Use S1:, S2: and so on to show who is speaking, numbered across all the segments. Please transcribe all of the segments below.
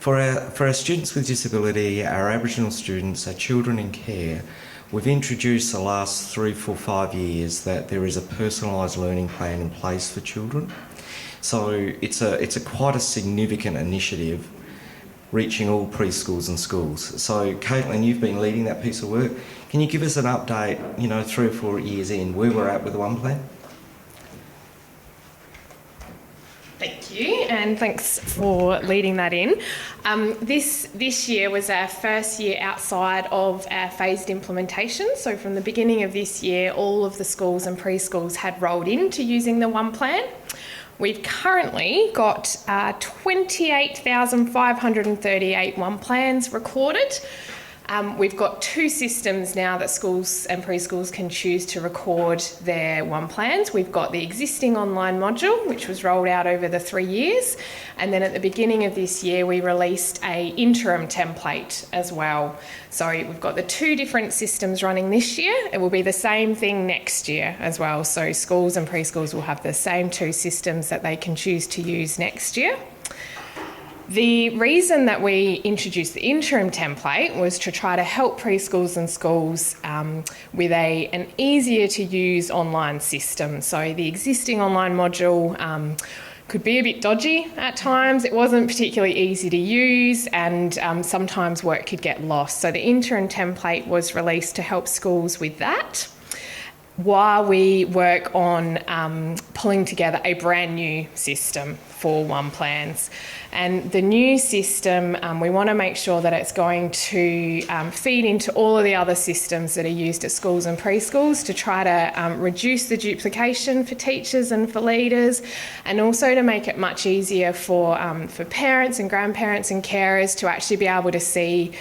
S1: For our students with disability, our Aboriginal students, our children in care, we've introduced the last 3, 4, 5 years that there is a personalised learning plan in place for children. So it's a quite a significant initiative reaching all preschools and schools. So Caitlin, you've been leading that piece of work. Can you give us an update, 3 or 4 years in, where we're at with the One Plan?
S2: Thank you, and thanks for leading that in. This year was our first year outside of our phased implementation. So from the beginning of this year, all of the schools and preschools had rolled into using the One Plan. We've currently got 28,538 One Plans recorded. We've got 2 systems now that schools and preschools can choose to record their One Plans. We've got the existing online module, which was rolled out over the 3 years. And then at the beginning of this year, we released an interim template as well. So we've got the 2 different systems running this year. It will be the same thing next year as well. So schools and preschools will have the same 2 systems that they can choose to use next year. The reason that we introduced the interim template was to try to help preschools and schools with an easier to use online system. So the existing online module could be a bit dodgy at times. It wasn't particularly easy to use, and sometimes work could get lost. So the interim template was released to help schools with that, while we work on pulling together a brand new system for One Plans. And the new system, we want to make sure that it's going to feed into all of the other systems that are used at schools and preschools to try to reduce the duplication for teachers and for leaders, and also to make it much easier for parents and grandparents and carers to actually be able to see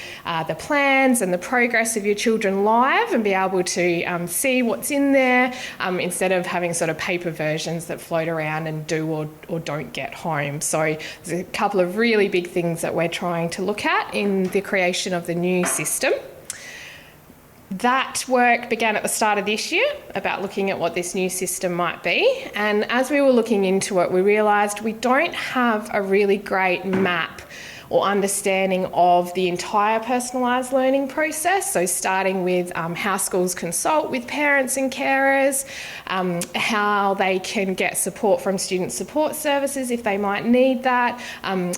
S2: the plans and the progress of your children live and be able to see what's in there instead of having sort of paper versions that float around and do or don't get home. So there's a couple of really big things that we're trying to look at in the creation of the new system. That work began at the start of this year about looking at what this new system might be. And as we were looking into it, we realised we don't have a really great map or understanding of the entire personalised learning process. So starting with how schools consult with parents and carers, how they can get support from student support services if they might need that,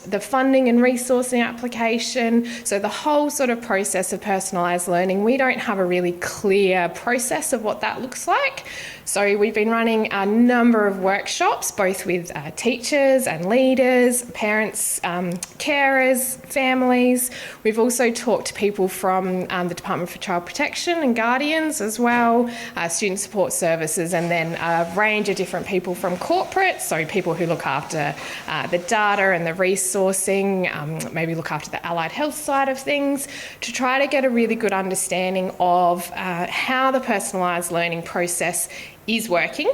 S2: the funding and resourcing application. So the whole sort of process of personalised learning, we don't have a really clear process of what that looks like. So we've been running a number of workshops, both with teachers and leaders, parents, carers, families. We've also talked to people from the Department for Child Protection and Guardians as well, student support services, and then a range of different people from corporate, so people who look after the data and the resourcing, maybe look after the allied health side of things, to try to get a really good understanding of how the personalised learning process is working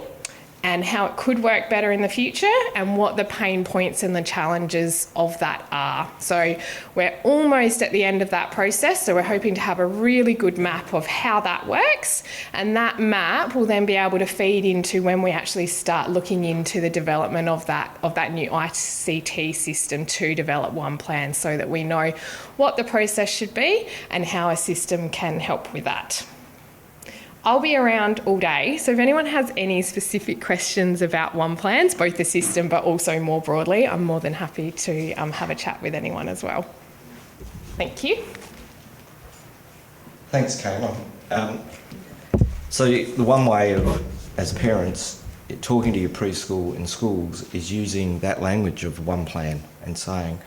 S2: and how it could work better in the future and what the pain points and the challenges of that are. So we're almost at the end of that process, so we're hoping to have a really good map of how that works, and that map will then be able to feed into when we actually start looking into the development of that new ICT system to develop One Plan, so that we know what the process should be and how a system can help with that. I'll be around all day, so if anyone has any specific questions about One Plans, both the system but also more broadly, I'm more than happy to have a chat with anyone as well. Thank you.
S1: Thanks, Kayla. So the one way of, as parents, talking to your preschool and schools is using that language of One Plan and saying,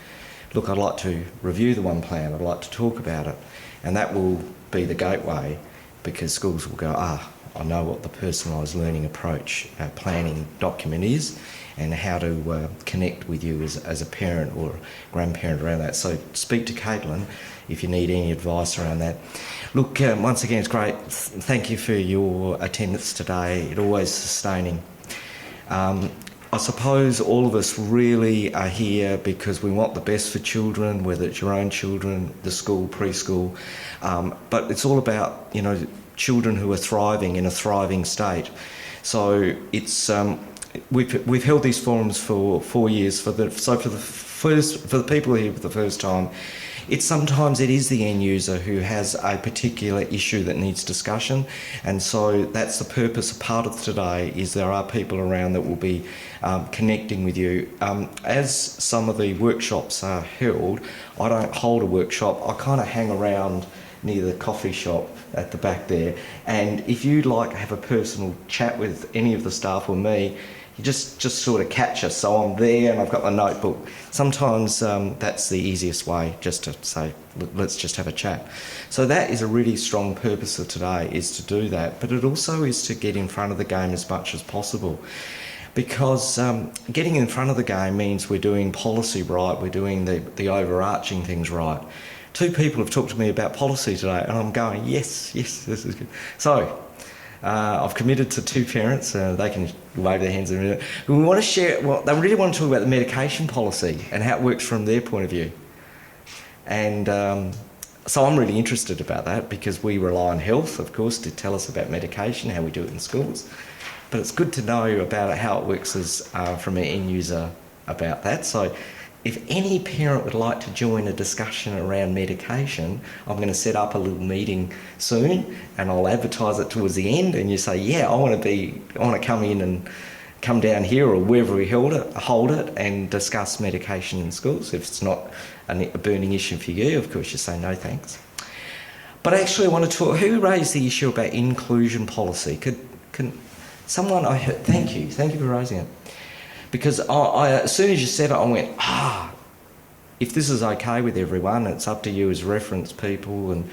S1: look, I'd like to review the One Plan, I'd like to talk about it, and that will be the gateway, because schools will go, I know what the personalised learning approach planning document is and how to connect with you as a parent or grandparent around that. So speak to Caitlin if you need any advice around that. Look, once again, it's great. Thank you for your attendance today. It's always sustaining. I suppose all of us really are here because we want the best for children, whether it's your own children, the school, preschool, but it's all about, children who are thriving in a thriving state. So it's we've held these forums for 4 years. For the people here for the first time, sometimes it is the end user who has a particular issue that needs discussion, and so that's the purpose. Part of today is there are people around that will be connecting with you. As some of the workshops are held, I don't hold a workshop. I kind of hang around near the coffee shop at the back there, and if you'd like to have a personal chat with any of the staff or me, you just sort of catch us. So I'm there and I've got my notebook. Sometimes that's the easiest way, just to say, let's just have a chat. So that is a really strong purpose of today, is to do that, but it also is to get in front of the game as much as possible. Because getting in front of the game means we're doing policy right, we're doing the overarching things right. 2 people have talked to me about policy today, and I'm going, yes, this is good. So, I've committed to 2 parents, they can wave their hands in a minute. We want to share, they really want to talk about the medication policy and how it works from their point of view. And so I'm really interested about that, because we rely on health, of course, to tell us about medication, how we do it in schools. But it's good to know about how it works as from an end user about that. So if any parent would like to join a discussion around medication, I'm going to set up a little meeting soon, and I'll advertise it towards the end, and you say, yeah, I want to come in and come down here or wherever we hold it and discuss medication in schools. If it's not a burning issue for you, of course you say no thanks. But actually I want to talk, who raised the issue about inclusion policy? Can someone, thank you for raising it. Because as soon as you said it, I went, if this is okay with everyone, it's up to you as reference people, and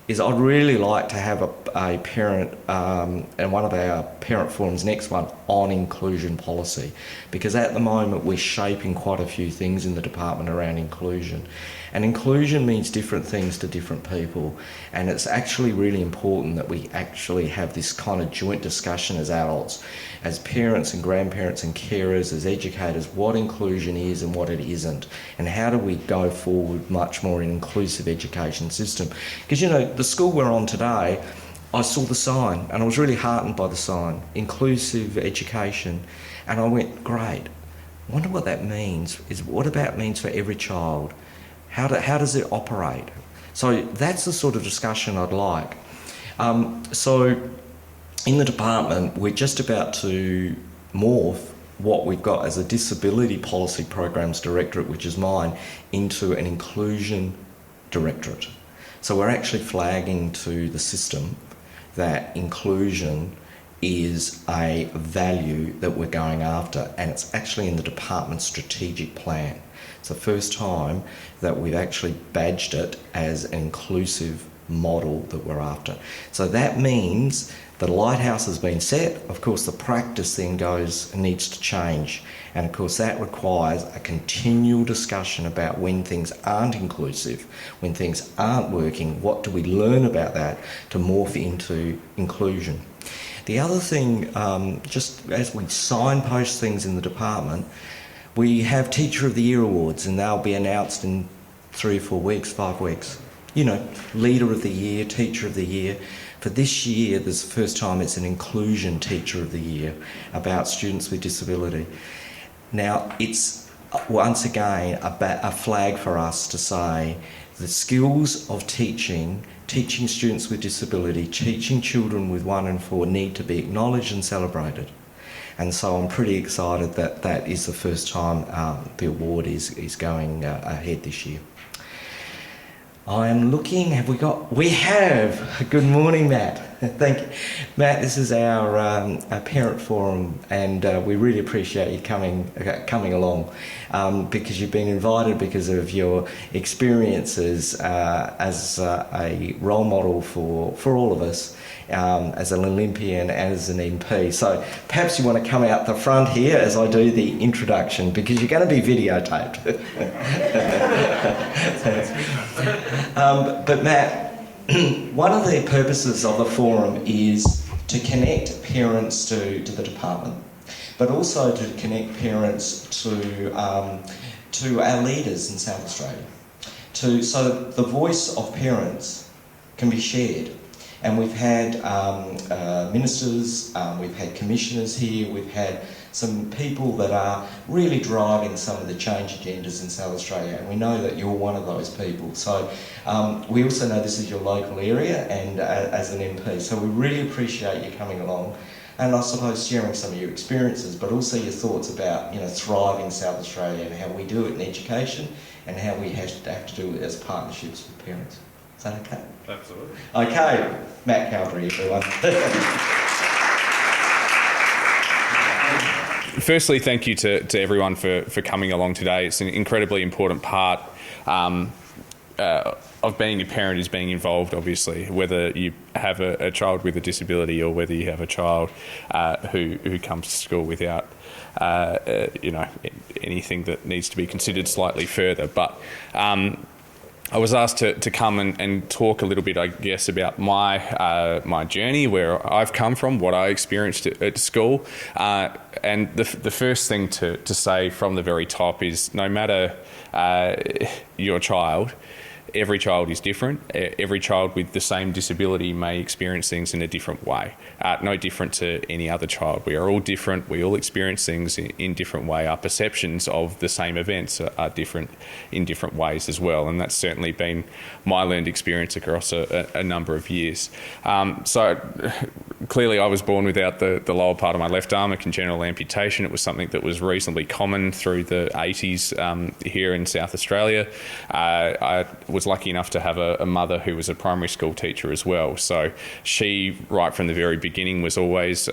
S1: I'd really like to have a parent, and one of our parent forums, next one, on inclusion policy. Because at the moment we're shaping quite a few things in the department around inclusion. And inclusion means different things to different people. And it's actually really important that we actually have this kind of joint discussion as adults, as parents and grandparents and carers, as educators, what inclusion is and what it isn't. And how do we go forward much more in an inclusive education system? Because, you know, the school we're on today, I saw the sign and I was really heartened by the sign, inclusive education. And I went, great, I wonder what that means. What about means for every child? How does it operate? So that's the sort of discussion I'd like. So in the department, we're just about to morph what we've got as a disability policy programs directorate, which is mine, into an inclusion directorate. So we're actually flagging to the system that inclusion is a value that we're going after, and it's actually in the department's strategic plan. It's the first time that we've actually badged it as an inclusive model that we're after. So that means the lighthouse has been set. Of course, the practice then needs to change. And of course, that requires a continual discussion about when things aren't inclusive, when things aren't working, what do we learn about that to morph into inclusion. The other thing, just as we signpost things in the department, we have Teacher of the Year awards, and they'll be announced in 3 or 4 weeks, 5 weeks. You know, Leader of the Year, Teacher of the Year. For this year, this is the first time it's an Inclusion Teacher of the Year about students with disability. Now, it's once again a flag for us to say the skills of teaching students with disability, teaching children with 1 and 4 need to be acknowledged and celebrated. And so I'm pretty excited that that is the first time the award is going ahead this year. I am looking, we have, good morning Matt, thank you. Matt, this is our parent forum, and we really appreciate you coming along because you've been invited because of your experiences as a role model for all of us, as an Olympian, as an MP. So perhaps you want to come out the front here as I do the introduction, because you're going to be videotaped. But Matt, one of the purposes of the forum is to connect parents to the department, but also to connect parents to our leaders in South Australia, so the voice of parents can be shared. And we've had ministers, we've had commissioners here, we've had some people that are really driving some of the change agendas in South Australia, and we know that you're one of those people. So we also know this is your local area and as an MP, so we really appreciate you coming along and I suppose sharing some of your experiences, but also your thoughts about, you know, thriving South Australia and how we do it in education and how we have to do it as partnerships with parents. Is that okay?
S3: Absolutely.
S1: Okay, Matt Cowdrey, everyone.
S3: Firstly, thank you to everyone for coming along today. It's an incredibly important part of being a parent is being involved, obviously, whether you have a child with a disability or whether you have a child who comes to school without anything that needs to be considered slightly further. But I was asked to come and talk a little bit, I guess, about my journey, where I've come from, what I experienced at school. And the first thing to say from the very top is no matter your child, every child is different. Every child with the same disability may experience things in a different way, no different to any other child. We are all different. We all experience things in different way. Our perceptions of the same events are different in different ways as well, and that's certainly been my learned experience across a number of years. So clearly I was born without the lower part of my left arm, a congenital amputation. It was something that was reasonably common through the 80s here in South Australia. I was lucky enough to have a mother who was a primary school teacher as well. So she, right from the very beginning, was always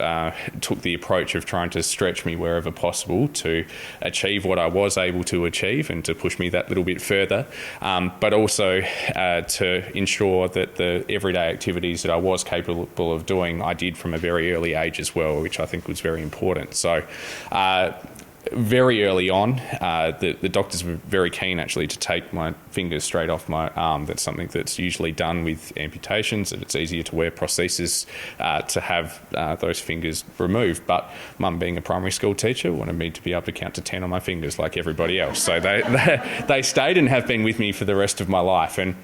S3: took the approach of trying to stretch me wherever possible to achieve what I was able to achieve and to push me that little bit further, but also to ensure that the everyday activities that I was capable of doing, I did from a very early age as well, which I think was very important. So very early on, the doctors were very keen actually to take my fingers straight off my arm. That's something that's usually done with amputations, and it's easier to wear prosthesis to have those fingers removed. But Mum, being a primary school teacher, wanted me to be able to count to 10 on my fingers like everybody else. So they stayed and have been with me for the rest of my life. And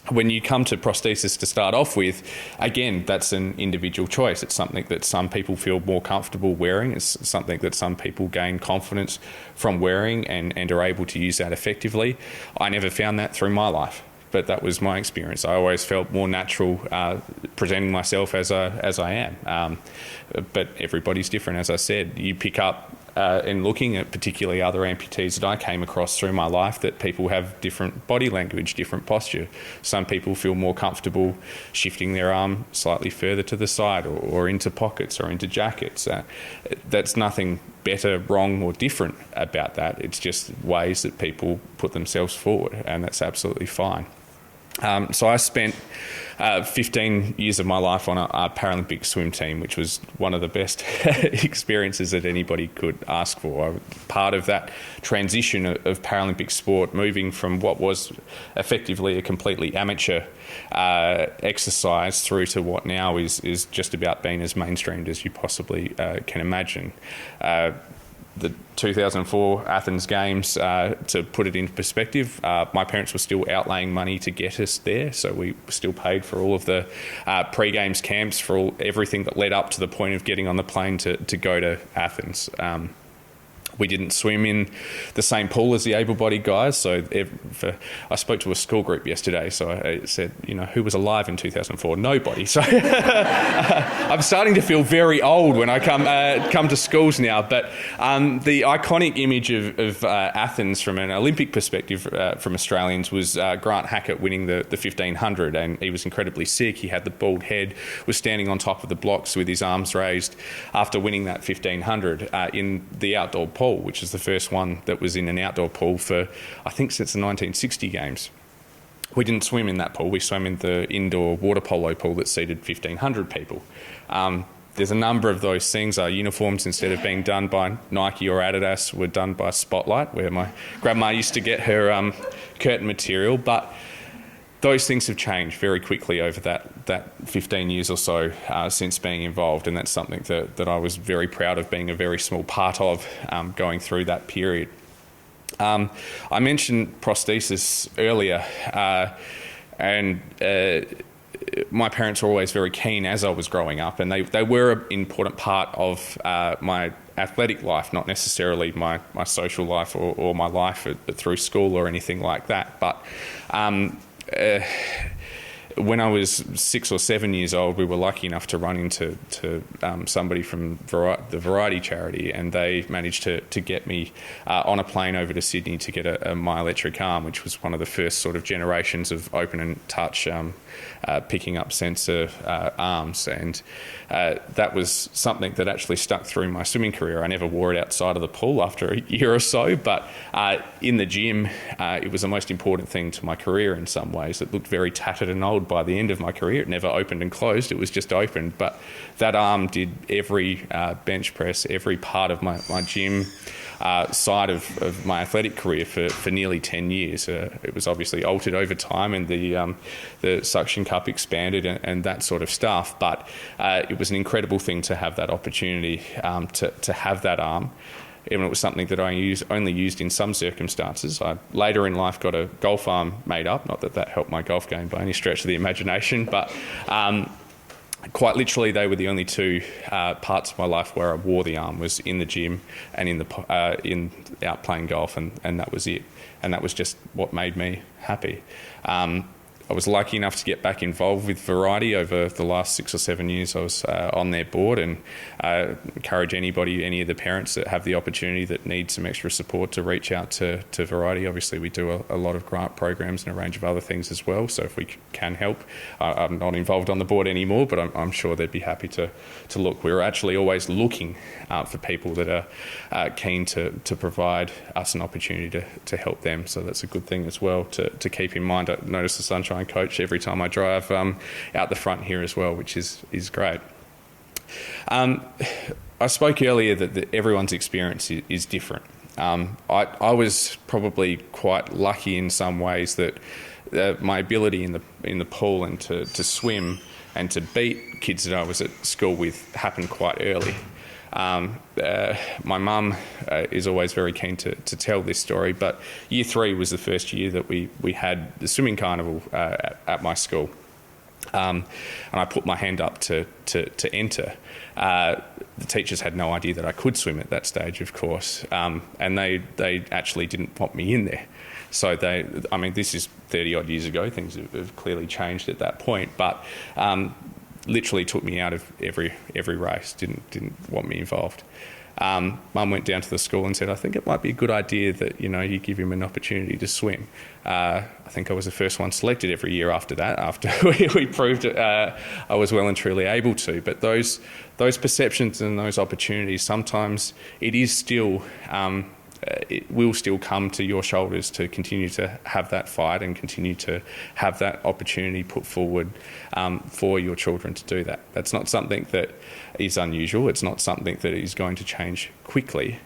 S3: when you come to prosthesis to start off with, again, that's an individual choice. It's something that some people feel more comfortable wearing. It's something that some people gain confidence from wearing and are able to use that effectively. I never found that through my life, but that was my experience. I always felt more natural presenting myself as I am. But everybody's different, as I said. You pick up in looking at particularly other amputees that I came across through my life, that people have different body language, different posture. Some people feel more comfortable shifting their arm slightly further to the side or into pockets or into jackets. That's nothing better, wrong or different about that. It's just ways that people put themselves forward, and that's absolutely fine. So I spent 15 years of my life on a Paralympic swim team, which was one of the best experiences that anybody could ask for. I was part of that transition of Paralympic sport, moving from what was effectively a completely amateur exercise through to what now is just about being as mainstreamed as you possibly can imagine. The 2004 Athens Games, to put it into perspective, my parents were still outlaying money to get us there, so we still paid for all of the pre-games camps, for everything that led up to the point of getting on the plane to go to Athens. We didn't swim in the same pool as the able-bodied guys. So I spoke to a school group yesterday. So I said, who was alive in 2004? Nobody. So I'm starting to feel very old when I come to schools now. But the iconic image of Athens from an Olympic perspective from Australians was Grant Hackett winning the 1500, and he was incredibly sick. He had the bald head, was standing on top of the blocks with his arms raised after winning that 1500 in the outdoor pool, which is the first one that was in an outdoor pool for, I think, since the 1960 Games. We didn't swim in that pool. We swam in the indoor water polo pool that seated 1,500 people. There's a number of those things. Our uniforms, instead of being done by Nike or Adidas, were done by Spotlight, where my grandma used to get her curtain material. But those things have changed very quickly over that 15 years or so since being involved, and that's something that I was very proud of being a very small part of going through that period. I mentioned prosthesis earlier, and my parents were always very keen as I was growing up, and they were an important part of my athletic life, not necessarily my social life or my life through school or anything like that. But when I was 6 or 7 years old, we were lucky enough to run into somebody from the Variety charity, and they managed to get me on a plane over to Sydney to get a myoelectric arm, which was one of the first sort of generations of open and touch picking up sensor arms. And that was something that actually stuck through my swimming career. I never wore it outside of the pool after a year or so, but in the gym, it was the most important thing to my career in some ways. It looked very tattered and old by the end of my career. It never opened and closed. It was just opened. But that arm did every bench press, every part of my gym side of my athletic career for nearly 10 years. It was obviously altered over time, and the suction cup expanded and that sort of stuff. But it was an incredible thing to have that opportunity to have that arm. Even it was something that I only used in some circumstances. I later in life got a golf arm made up. Not that helped my golf game by any stretch of the imagination, but quite literally they were the only two parts of my life where I wore the arm, was in the gym and in out playing golf, and that was it. And that was just what made me happy. I was lucky enough to get back involved with Variety over the last 6 or 7 years. I was on their board, and encourage any of the parents that have the opportunity that need some extra support to reach out to Variety. Obviously, we do a lot of grant programs and a range of other things as well. So if we can help, I'm not involved on the board anymore, but I'm sure they'd be happy to look. We're actually always looking for people that are keen to provide us an opportunity to help them. So that's a good thing as well to keep in mind. I notice the Sunshine Coach every time I drive out the front here as well, which is great. I spoke earlier that everyone's experience is different. I was probably quite lucky in some ways that my ability in the pool and to swim and to beat kids that I was at school with happened quite early. My mum is always very keen to tell this story, but year 3 was the first year that we had the swimming carnival at my school. And I put my hand up to enter. The teachers had no idea that I could swim at that stage, of course, and they actually didn't want me in there. So this is 30 odd years ago. Things have clearly changed at that point, but literally took me out of every race. Didn't want me involved. Mum went down to the school and said, I think it might be a good idea that you give him an opportunity to swim. I think I was the first one selected every year after that, after we proved I was well and truly able to. But those perceptions and those opportunities, sometimes it is still it will still come to your shoulders to continue to have that fight and continue to have that opportunity put forward for your children to do that. That's not something that is unusual. It's not something that is going to change quickly.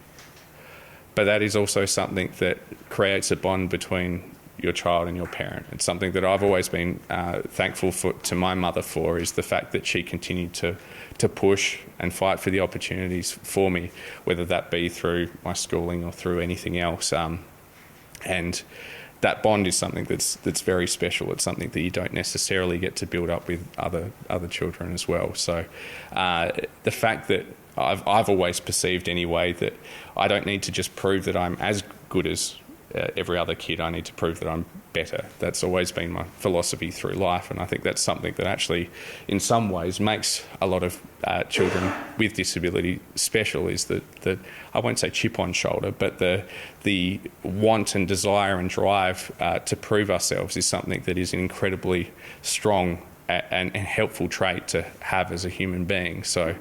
S3: But that is also something that creates a bond between your child and your parent. It's something that I've always been thankful to my mother for, is the fact that she continued to push and fight for the opportunities for me, whether that be through my schooling or through anything else. And that bond is something that's very special. It's something that you don't necessarily get to build up with other children as well. So the fact that I've always perceived anyway that I don't need to just prove that I'm as good as every other kid. I need to prove that I'm better. That's always been my philosophy through life, and I think that's something that actually in some ways makes a lot of children with disability special, is that I won't say chip on shoulder, but the want and desire and drive to prove ourselves is something that is an incredibly strong and helpful trait to have as a human being. So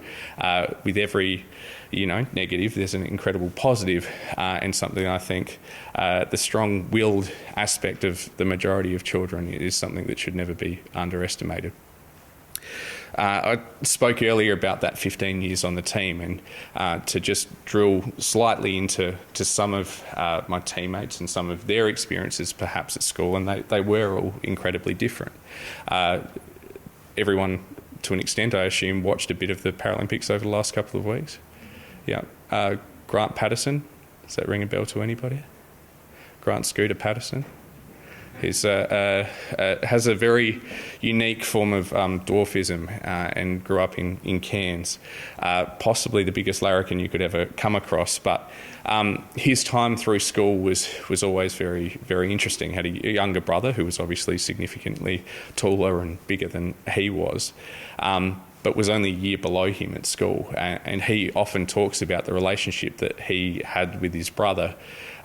S3: with every negative, there's an incredible positive, and something I think the strong-willed aspect of the majority of children is something that should never be underestimated. I spoke earlier about that 15 years on the team, and to just drill slightly into some of my teammates and some of their experiences perhaps at school, and they were all incredibly different. Everyone, to an extent, I assume, watched a bit of the Paralympics over the last couple of weeks. Yeah. Grant Patterson, does that ring a bell to anybody? Grant Scooter Patterson. He's has a very unique form of dwarfism and grew up in Cairns, possibly the biggest larrikin you could ever come across. But his time through school was always very, very interesting. Had a younger brother who was obviously significantly taller and bigger than he was, but was only a year below him at school. And he often talks about the relationship that he had with his brother,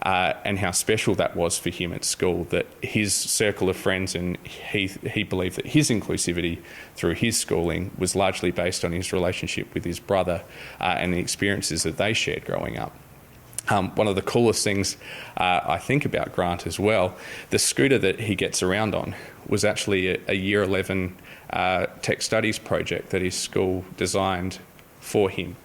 S3: and how special that was for him at school, that his circle of friends, and he believed that his inclusivity through his schooling was largely based on his relationship with his brother and the experiences that they shared growing up. One of the coolest things I think about Grant as well, the scooter that he gets around on was actually a Year 11 tech studies project that his school designed for him.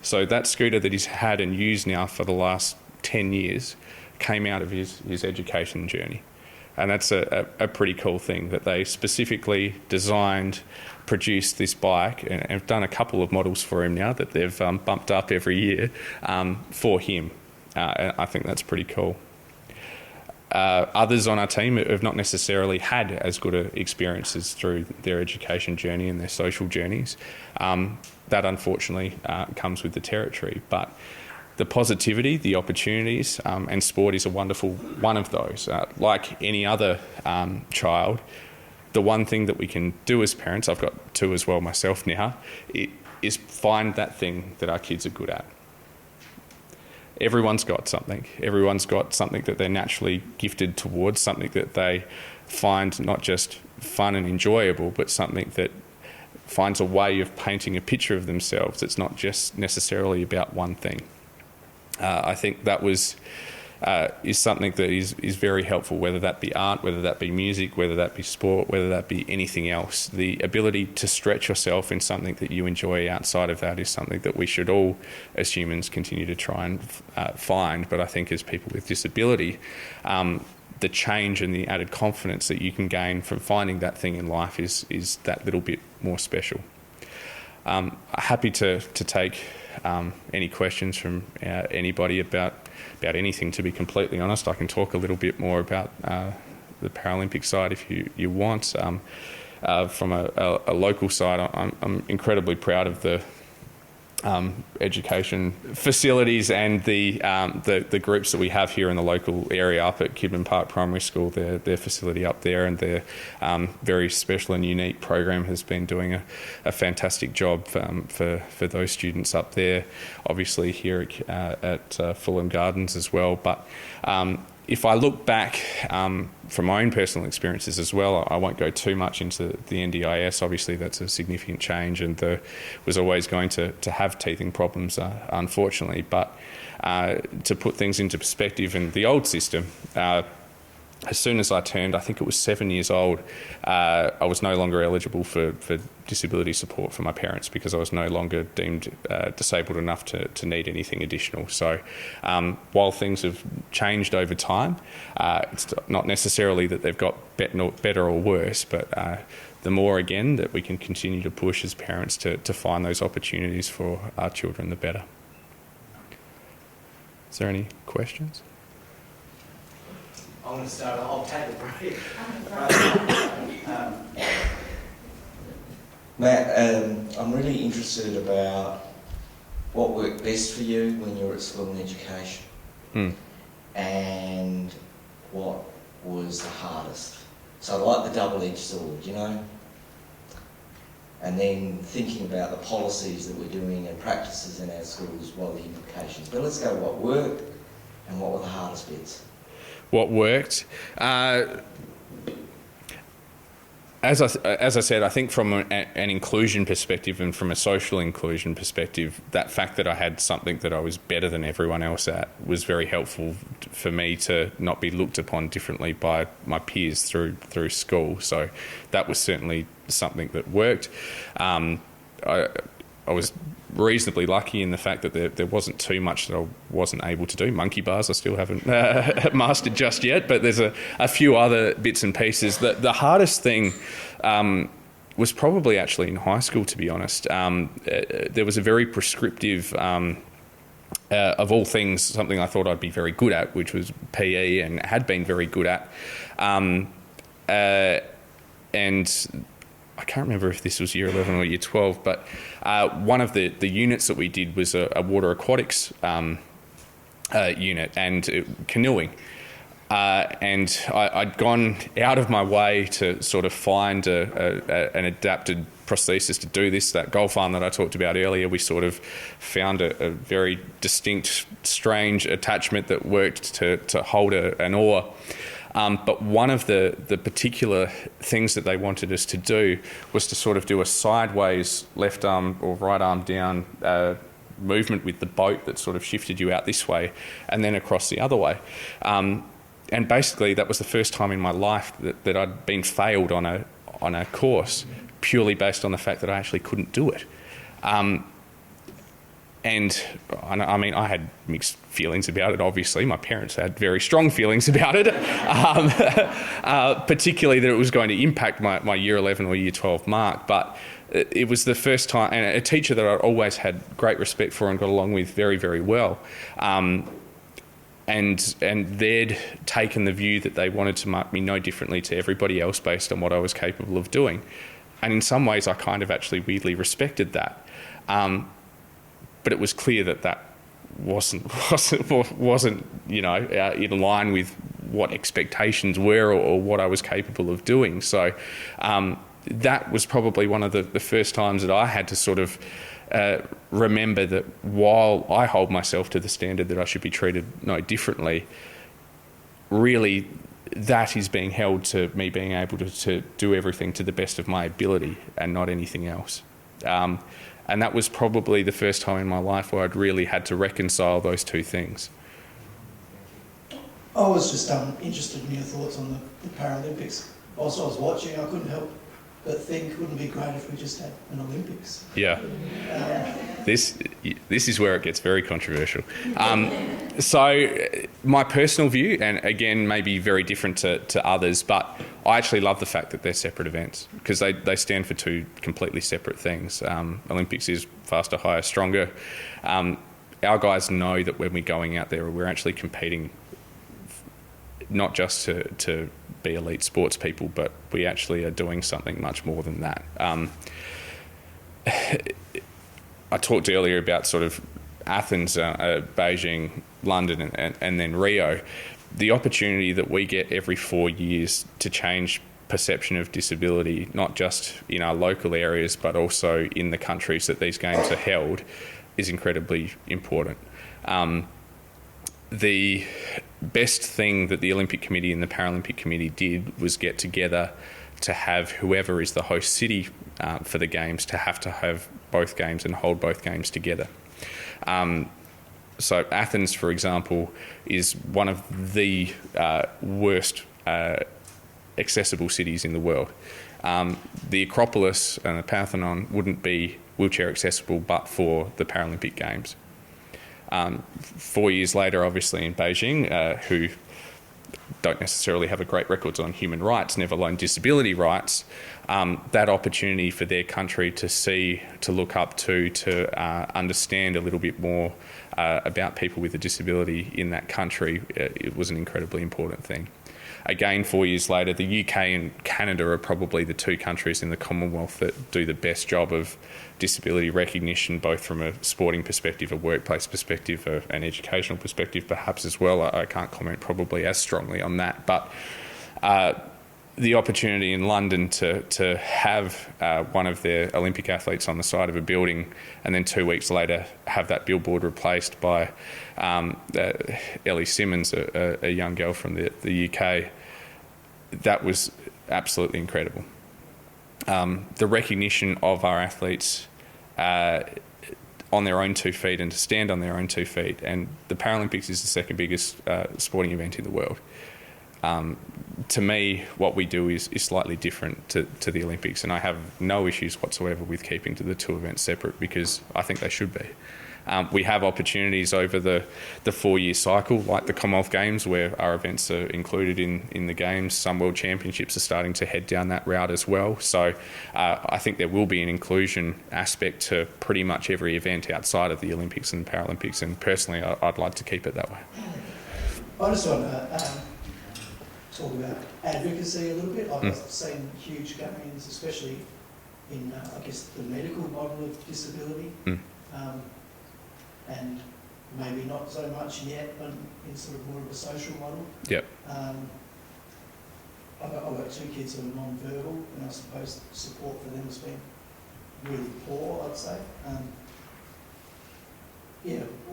S3: So that scooter that he's had and used now for the last 10 years came out of his education journey. And that's a pretty cool thing, that they specifically designed, produced this bike, and have done a couple of models for him now that they've bumped up every year for him. And I think that's pretty cool. Others on our team have not necessarily had as good experiences through their education journey and their social journeys. That unfortunately comes with the territory. But the positivity, the opportunities, and sport is a wonderful one of those. Like any other child, the one thing that we can do as parents, I've got two as well myself now, is find that thing that our kids are good at. Everyone's got something. Everyone's got something that they're naturally gifted towards, something that they find not just fun and enjoyable, but something that finds a way of painting a picture of themselves. It's not just necessarily about one thing. I think that is something that is very helpful, whether that be art, whether that be music, whether that be sport, whether that be anything else. The ability to stretch yourself in something that you enjoy outside of that is something that we should all, as humans, continue to try and find. But I think as people with disability, the change and the added confidence that you can gain from finding that thing in life is that little bit more special. Happy to take any questions from anybody about anything, to be completely honest. I can talk a little bit more about the Paralympic side if you want. From a local side, I'm incredibly proud of the education facilities and the groups that we have here in the local area up at Kidman Park Primary School. Their facility up there and their very special and unique program has been doing a fantastic job for those students up there. Obviously here at Fulham Gardens as well. But if I look back from my own personal experiences as well, I won't go too much into the NDIS. Obviously, that's a significant change, and was always going to have teething problems, unfortunately. But to put things into perspective, in the old system, as soon as I turned, I think it was 7 years old, I was no longer eligible for disability support from my parents because I was no longer deemed disabled enough to need anything additional. So while things have changed over time, it's not necessarily that they've got better or worse, but the more, again, that we can continue to push as parents to find those opportunities for our children, the better. Is there any questions?
S1: I'm going to start. I'll take a break. Matt, I'm really interested about what worked best for you when you were at school and education, and what was the hardest. So I like the double-edged sword, you know? And then thinking about the policies that we're doing and practices in our schools, what are the implications. But let's go what worked and what were the hardest bits.
S3: What worked? As I said, I think from an inclusion perspective and from a social inclusion perspective, that fact that I had something that I was better than everyone else at was very helpful for me to not be looked upon differently by my peers through school. So that was certainly something that worked. I was reasonably lucky in the fact that there wasn't too much that I wasn't able to do. Monkey bars I still haven't mastered just yet, but there's a few other bits and pieces. The hardest thing was probably actually in high school, to be honest. There was a very prescriptive of all things, something I thought I'd be very good at, which was PE, and had been very good at. And I can't remember if this was year 11 or year 12, but one of the units that we did was a water aquatics unit and canoeing. And I'd gone out of my way to sort of find an adapted prosthesis to do this. That golf arm that I talked about earlier, we sort of found a very distinct, strange attachment that worked to hold an oar. But one of the particular things that they wanted us to do was to sort of do a sideways left arm or right arm down movement with the boat that sort of shifted you out this way and then across the other way. And basically that was the first time in my life that I'd been failed on a course purely based on the fact that I actually couldn't do it. And I mean, I had mixed feelings about it, obviously. My parents had very strong feelings about it, particularly that it was going to impact my year 11 or year 12 mark. But it was the first time, and a teacher that I'd always had great respect for and got along with very, very well. And they'd taken the view that they wanted to mark me no differently to everybody else based on what I was capable of doing. And in some ways, I kind of actually weirdly respected that. But it was clear that wasn't in line with what expectations were or what I was capable of doing. So that was probably one of the first times that I had to sort of remember that while I hold myself to the standard that I should be treated no differently, really that is being held to me being able to do everything to the best of my ability and not anything else. And that was probably the first time in my life where I'd really had to reconcile those two things.
S4: I was just interested in your thoughts on the Paralympics. Whilst I was watching, I couldn't help but think, wouldn't it be great if we just had an Olympics?
S3: Yeah. This is where it gets very controversial. So my personal view, and again, maybe very different to others, but I actually love the fact that they're separate events because they stand for two completely separate things. Olympics is faster, higher, stronger. Our guys know that when we're going out there, we're actually competing not just to be elite sports people, but we actually are doing something much more than that. I talked earlier about sort of Athens, Beijing, London, and then Rio. The opportunity that we get every 4 years to change perception of disability, not just in our local areas, but also in the countries that these games are held, is incredibly important. The best thing that the Olympic Committee and the Paralympic Committee did was get together to have whoever is the host city for the games to have both games and hold both games together. So Athens, for example, is one of the worst accessible cities in the world. The Acropolis and the Parthenon wouldn't be wheelchair accessible but for the Paralympic Games. 4 years later, obviously, in Beijing, who don't necessarily have a great record on human rights, never alone disability rights, that opportunity for their country to see, to look up to understand a little bit more about people with a disability in that country, it was an incredibly important thing. Again, 4 years later, the UK and Canada are probably the two countries in the Commonwealth that do the best job of disability recognition, both from a sporting perspective, a workplace perspective, an educational perspective perhaps as well. I can't comment probably as strongly on that, but the opportunity in London to have one of their Olympic athletes on the side of a building and then 2 weeks later have that billboard replaced by Ellie Simmons, a young girl from the UK, that was absolutely incredible. The recognition of our athletes on their own 2 feet and to stand on their own 2 feet, and the Paralympics is the second biggest sporting event in the world. To me, what we do is slightly different to the Olympics, and I have no issues whatsoever with keeping the two events separate because I think they should be. We have opportunities over the 4-year cycle, like the Commonwealth Games, where our events are included in the Games. Some World Championships are starting to head down that route as well. So I think there will be an inclusion aspect to pretty much every event outside of the Olympics and Paralympics, and personally I'd like to keep it that way.
S4: I just want to talk about advocacy a little bit. I've seen huge campaigns, especially in, I guess, the medical model of disability, and maybe not so much yet, but in sort of more of a social model.
S3: Yep.
S4: I've got 2 kids who are non-verbal, and I suppose support for them has been really poor, I'd say.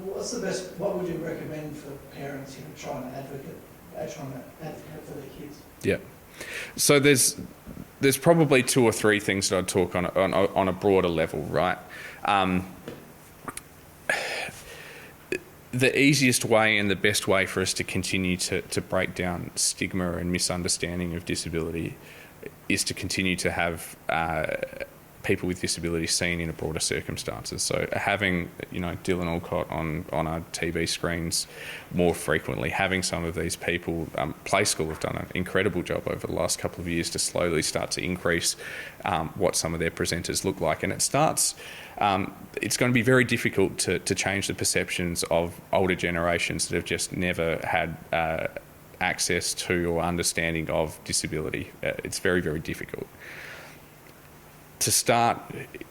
S4: What's the best? What would you recommend for parents, trying to advocate for their kids?
S3: Yeah. So there's probably 2 or 3 things that I'd talk on a broader level, right? The easiest way and the best way for us to continue to break down stigma and misunderstanding of disability is to continue to have people with disabilities seen in a broader circumstances. So having, Dylan Alcott on our TV screens more frequently, having some of these people, Play School have done an incredible job over the last couple of years to slowly start to increase what some of their presenters look like. And it starts, it's going to be very difficult to change the perceptions of older generations that have just never had access to or understanding of disability. It's very, very difficult. To start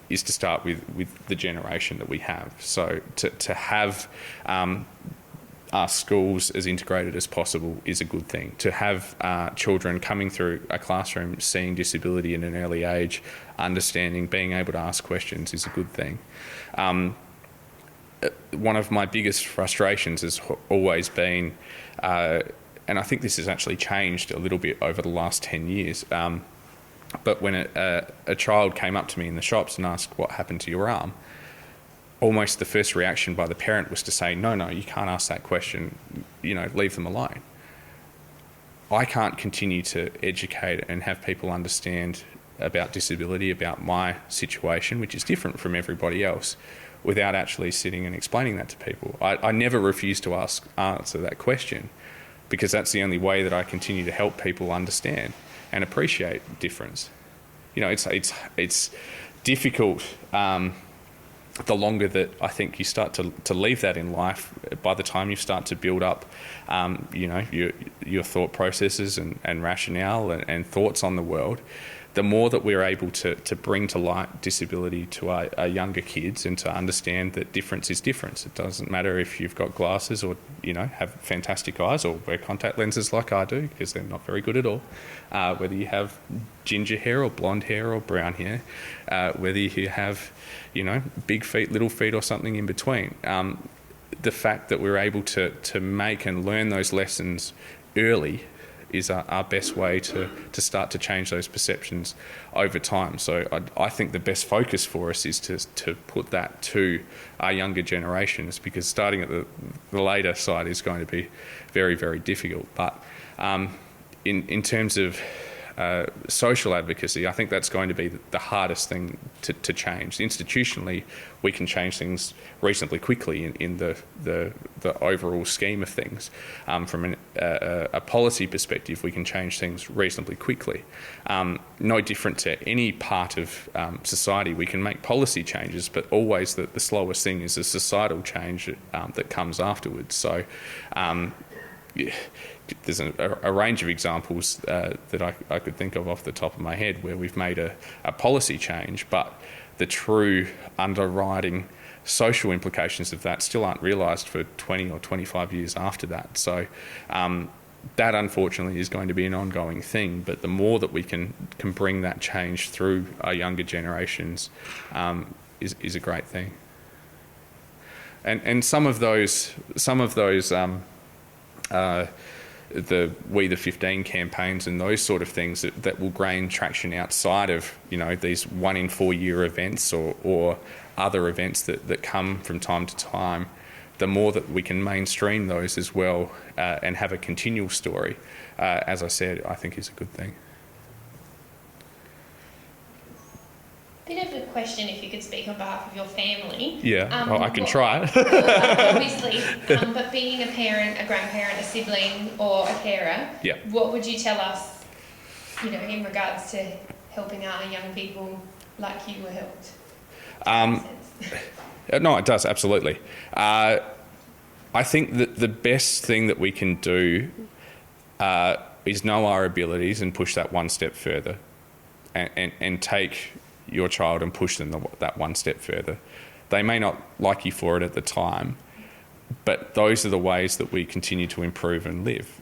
S3: with the generation that we have. So to have our schools as integrated as possible is a good thing. To have children coming through a classroom seeing disability in an early age, understanding, being able to ask questions is a good thing. One of my biggest frustrations has always been, and I think this has actually changed a little bit over the last 10 years, but when a child came up to me in the shops and asked what happened to your arm, almost the first reaction by the parent was to say, no, you can't ask that question, leave them alone. I can't continue to educate and have people understand about disability, about my situation, which is different from everybody else, without actually sitting and explaining that to people. I never refuse to answer that question, because that's the only way that I continue to help people understand and appreciate difference. It's difficult the longer that I think you start to leave that in life. By the time you start to build up, your thought processes and rationale and thoughts on the world, the more that we're able to bring to light disability to our younger kids and to understand that difference is difference. It doesn't matter if you've got glasses or, have fantastic eyes or wear contact lenses like I do, because they're not very good at all. Whether you have ginger hair or blonde hair or brown hair, whether you have, big feet, little feet or something in between. The fact that we're able to make and learn those lessons early is our best way to start to change those perceptions over time. So I think the best focus for us is to put that to our younger generations, because starting at the later side is going to be very, very difficult. But in terms of social advocacy, I think that's going to be the hardest thing to change. Institutionally, we can change things reasonably quickly in the overall scheme of things. From a policy perspective, we can change things reasonably quickly. No different to any part of society, we can make policy changes, but always the slowest thing is a societal change that comes afterwards. So there's a range of examples that I could think of off the top of my head where we've made a policy change, but the true underwriting social implications of that still aren't realised for 20 or 25 years after that. So that unfortunately is going to be an ongoing thing, but the more that we can bring that change through our younger generations is a great thing. And some of those the We the 15 campaigns and those sort of things that will gain traction outside of these 1 in 4 year events or other events that come from time to time, the more that we can mainstream those as well and have a continual story, as I said, I think is a good thing.
S5: Bit of a question if you could speak on behalf of your family.
S3: Yeah, I can try.
S5: Obviously, but being a parent, a grandparent, a sibling, or a carer,
S3: Yeah.
S5: what would you tell us, in regards to helping our young people like you were helped?
S3: No, it does, absolutely. I think that the best thing that we can do is know our abilities and push that one step further, and take your child and push them that one step further. They may not like you for it at the time, but those are the ways that we continue to improve and live.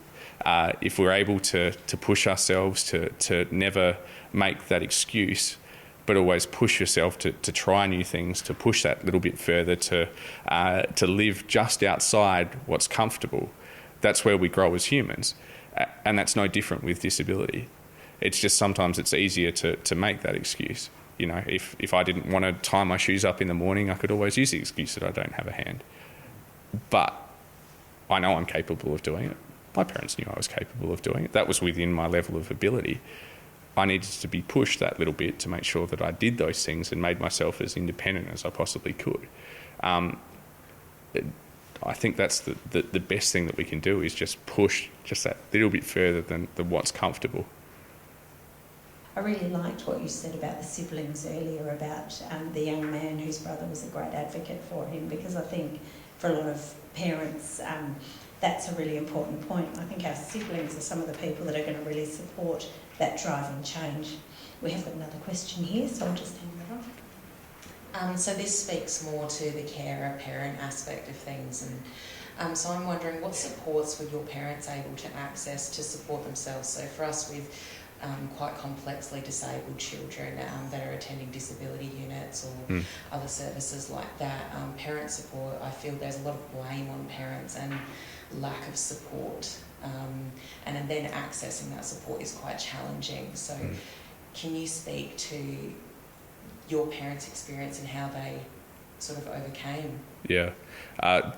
S3: If we're able to push ourselves to never make that excuse, but always push yourself to try new things, to push that little bit further, to live just outside what's comfortable. That's where we grow as humans, and that's no different with disability. It's just sometimes it's easier to make that excuse. If I didn't want to tie my shoes up in the morning, I could always use the excuse that I don't have a hand. But I know I'm capable of doing it. My parents knew I was capable of doing it. That was within my level of ability. I needed to be pushed that little bit to make sure that I did those things and made myself as independent as I possibly could. I think that's the best thing that we can do, is just push just that little bit further than what's comfortable.
S6: I really liked what you said about the siblings earlier, about the young man whose brother was a great advocate for him, because I think for a lot of parents that's a really important point. I think our siblings are some of the people that are going to really support that drive and change. We have got another question here, so I'll just hand that off.
S7: So this speaks more to the carer, parent aspect of things, and so I'm wondering, what supports were your parents able to access to support themselves? So for us with quite complexly disabled children that are attending disability units or other services like that, parent support, I feel there's a lot of blame on parents and lack of support, and then accessing that support is quite challenging. So can you speak to your parents' experience and how they sort of overcame?
S3: Yeah.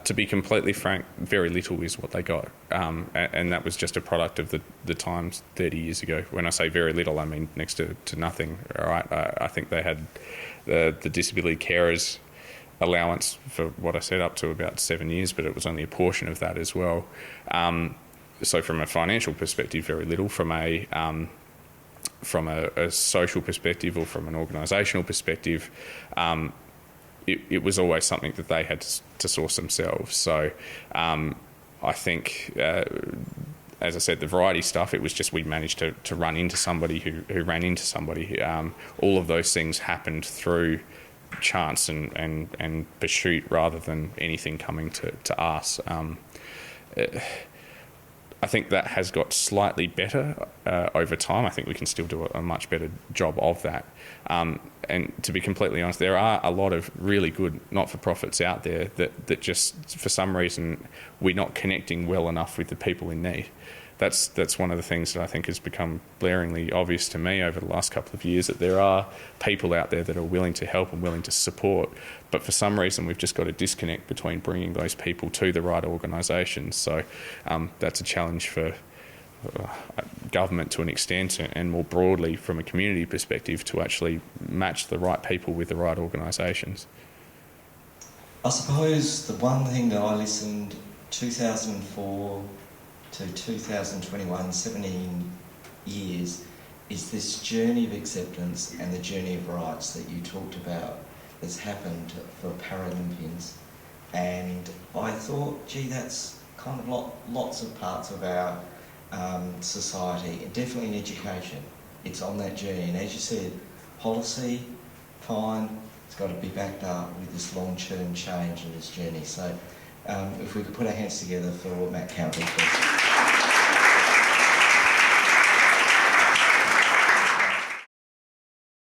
S3: To be completely frank, very little is what they got. And that was just a product of the times 30 years ago. When I say very little, I mean next to nothing. All right. I think they had the disability carers allowance for what I said up to about 7 years, but it was only a portion of that as well. So from a financial perspective, very little. From a social perspective or from an organisational perspective, it was always something that they had to source themselves. So I think, as I said, the variety stuff, it was just we managed to run into somebody who ran into somebody. All of those things happened through chance and pursuit rather than anything coming to us. I think that has got slightly better over time. I think we can still do a much better job of that. And to be completely honest, there are a lot of really good not-for-profits out there that just, for some reason, we're not connecting well enough with the people in need. That's one of the things that I think has become blaringly obvious to me over the last couple of years, that there are people out there that are willing to help and willing to support, but for some reason we've just got a disconnect between bringing those people to the right organisations. So that's a challenge for government to an extent, and more broadly from a community perspective, to actually match the right people with the right organisations.
S1: I suppose the one thing that I listened 2004 to 2021, 17 years, is this journey of acceptance and the journey of rights that you talked about that's happened for Paralympians. And I thought, gee, that's kind of lots of parts of our society, definitely in education. It's on that journey. And as you said, policy, fine, it's got to be backed up with this long-term change in this journey. So if we could put our hands together for Matt Cowdrey, please.